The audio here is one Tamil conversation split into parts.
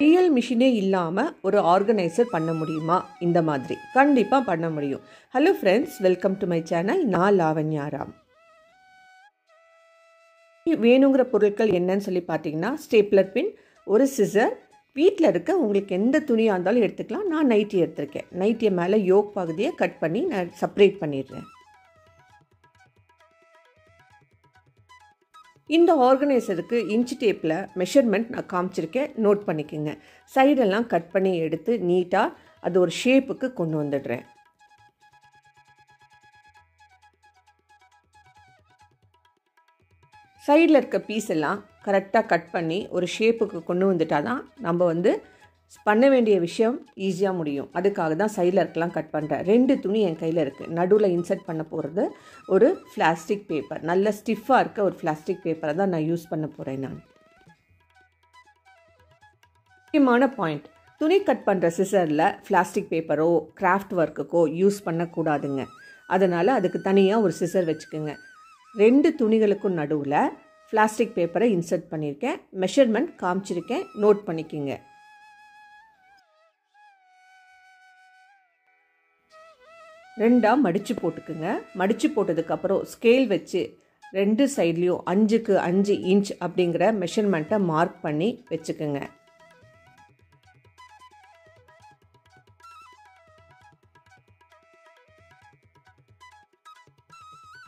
ரியல் மிஷினே இல்லாமல் ஒரு ஆர்கனைசர் பண்ண முடியுமா? இந்த மாதிரி கண்டிப்பாக பண்ண முடியும். Hello friends, welcome to my channel. நான் லாவண்யா ராம். வேணுங்கிற பொருட்கள் என்னன்னு சொல்லி பார்த்தீங்கன்னா, ஸ்டேப்லர் பின், ஒரு சிசர், வீட்டில் இருக்க உங்களுக்கு எந்த துணியாக இருந்தாலும் எடுத்துக்கலாம். நான் நைட்டி எடுத்திருக்கேன். நைட்டியை மேலே யோக் பகுதியை கட் பண்ணி நான் செப்பரேட் பண்ணிடுறேன். இந்த ஆர்கனைசருக்கு இன்ச் டேப்பில் மெஷர்மெண்ட் நான் காமிச்சிருக்கேன், நோட் பண்ணிக்கோங்க. சைடெல்லாம் கட் பண்ணி எடுத்து நீட்டாக அது ஒரு ஷேப்புக்கு கொண்டு வந்துடுறேன். சைடில் இருக்க பீஸ் எல்லாம் கரெக்டாக கட் பண்ணி ஒரு ஷேப்புக்கு கொண்டு வந்துட்டால் தான் நம்ம பண்ண வேண்டிய விஷயம் ஈஸியாக முடியும். அதுக்காக தான் சைடில் இருக்கலாம் கட் பண்ணுறேன். 2 துணி என் கையில் இருக்குது. நடுவில் இன்சர்ட் பண்ண போகிறது ஒரு பிளாஸ்டிக் பேப்பர், நல்ல ஸ்டிஃபாக இருக்க ஒரு பிளாஸ்டிக் பேப்பரை தான் நான் யூஸ் பண்ண போகிறேன். நான் முக்கியமான பாயிண்ட், துணி கட் பண்ணுற சிசரில் பிளாஸ்டிக் பேப்பரோ கிராஃப்ட் ஒர்க்குக்கோ யூஸ் பண்ணக்கூடாதுங்க. அதனால் அதுக்கு தனியாக ஒரு சிசர் வச்சுக்கோங்க. 2 துணிகளுக்கும் நடுவில் பிளாஸ்டிக் பேப்பரை இன்சர்ட் பண்ணியிருக்கேன். மெஷர்மெண்ட் காமிச்சிருக்கேன், நோட் பண்ணிக்கோங்க. ரெண்டாக மடித்து போட்டுக்குங்க. மடித்து போட்டதுக்கப்புறம் ஸ்கேல் வச்சு 2 சைட்லேயும் 5க்கு 5 இன்ச் அப்படிங்கிற மெஷர்மெண்ட்டை மார்க் பண்ணி வச்சுக்கோங்க.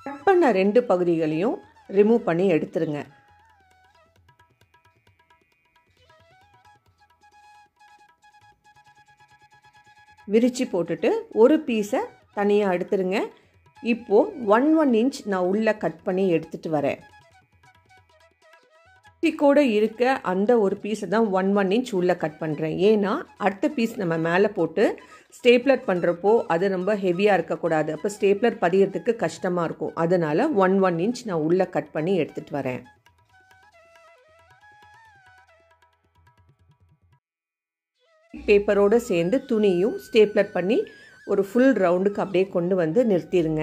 கட் பண்ண 2 பகுதிகளையும் ரிமூவ் பண்ணி எடுத்துருங்க. விரித்து போட்டுட்டு ஒரு பீஸை தனியாக எடுத்துருங்க. இப்போது 1 இன்ச் நான் உள்ளே கட் பண்ணி எடுத்துகிட்டு வரேன். கூட இருக்க அந்த ஒரு பீஸை தான் 1 இன்ச் உள்ளே கட் பண்ணுறேன். ஏன்னா அடுத்த பீஸ் நம்ம மேலே போட்டு ஸ்டேப்லர் பண்ணுறப்போ அது ரொம்ப ஹெவியாக இருக்கக்கூடாது. அப்போ ஸ்டேப்லர் பதியறதுக்கு கஷ்டமாக இருக்கும். அதனால் 1 இன்ச் நான் உள்ளே கட் பண்ணி எடுத்துகிட்டு வரேன். பேப்பரோடு சேர்ந்து துணியும் ஸ்டேப்லர் பண்ணி ஒரு ஃபுல் ரவுண்டுக்கு அப்படியே கொண்டு வந்து நிறுத்திடுங்க.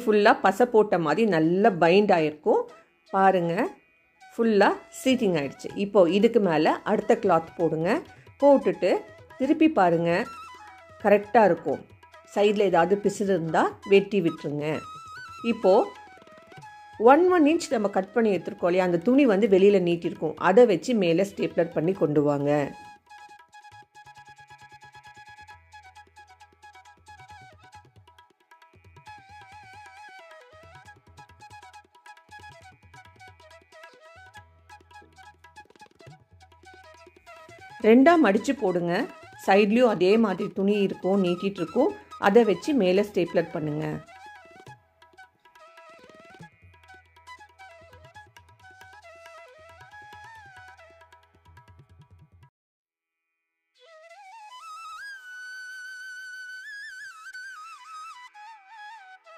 ஃபுல்லாக பசை போட்ட மாதிரி நல்லா பைண்ட் ஆகிருக்கும். பாருங்கள், ஃபுல்லாக சீட்டிங் ஆகிடுச்சு. இப்போது இதுக்கு மேலே அடுத்த கிளாத் போடுங்க. போட்டுட்டு திருப்பி பாருங்கள், கரெக்டாக இருக்கும். சைடில் ஏதாவது பிசுறு இருந்தால் வெட்டி விட்டுருங்க. இப்போது 1 இன்ச் நம்ம கட் பண்ணி எடுத்துருக்கோம் இல்லையா, அந்த துணி வெளியில் நீட்டிருக்கும். அதை வச்சு மேலே ஸ்டேப்லர் பண்ணி கொண்டு வாங்க. ரெண்டாக மடித்து போடுங்க. சைட்லேயும் அதே மாதிரி துணி இருக்கும், நீட்டிகிட்டு இருக்கும். அதை வச்சு மேலே ஸ்டேப்லர் பண்ணுங்க.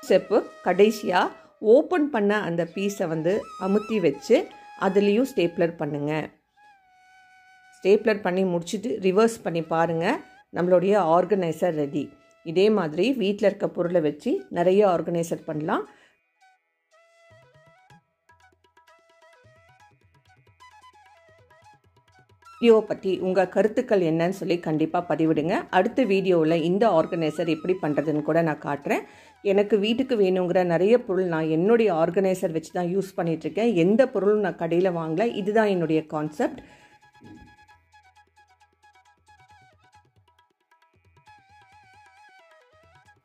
ஸ்டெப்பு கடைசியாக ஓப்பன் பண்ண அந்த பீஸை அமுத்தி வச்சு அதுலேயும் ஸ்டேப்லர் பண்ணுங்க. ஸ்டேப்லர் பண்ணி முடிச்சுட்டு ரிவர்ஸ் பண்ணி பாருங்கள், நம்மளுடைய ஆர்கனைசர் ரெடி. இதே மாதிரி வீட்டில் இருக்க பொருளை வச்சு நிறைய ஆர்கனைசர் பண்ணலாம். வீடியோ பற்றி உங்கள் கருத்துக்கள் என்னன்னு சொல்லி கண்டிப்பாக பதிவிடுங்க. அடுத்த வீடியோவில் இந்த ஆர்கனைசர் எப்படி பண்ணுறதுன்னு கூட நான் காட்டுறேன். எனக்கு வீட்டுக்கு வேணுங்கிற நிறைய பொருள் நான் என்னுடைய ஆர்கனைசர் வச்சு தான் யூஸ் பண்ணிகிட்ருக்கேன். எந்த பொருளும் நான் கடையில் வாங்கல. இதுதான் என்னுடைய கான்செப்ட்.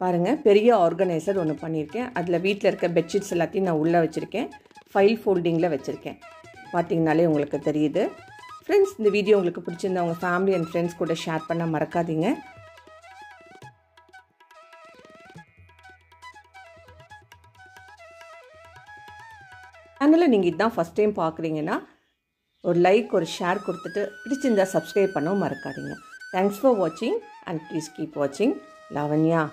பாருங்கள், பெரிய ஆர்கனைசர் ஒன்று பண்ணியிருக்கேன். அதில் வீட்டில் இருக்க பெட்ஷீட்ஸ் எல்லாத்தையும் நான் உள்ளே வச்சுருக்கேன். ஃபைல் ஃபோல்டிங்கில் வச்சுருக்கேன். பார்த்திங்கனாலே உங்களுக்கு தெரியுது. ஃப்ரெண்ட்ஸ், இந்த வீடியோ உங்களுக்கு பிடிச்சிருந்தா உங்கள் ஃபேமிலி அண்ட் ஃப்ரெண்ட்ஸ் கூட ஷேர் பண்ண மறக்காதீங்க. சேனலை நீங்கள் இதுதான் ஃபஸ்ட் டைம் பார்க்குறீங்கன்னா ஒரு லைக், ஒரு ஷேர் கொடுத்துட்டு பிடிச்சிருந்தா சப்ஸ்கிரைப் பண்ணவும் மறக்காதீங்க. தேங்க்ஸ் ஃபார் வாட்சிங் அண்ட் ப்ளீஸ் கீப் வாட்சிங். லாவண்யா.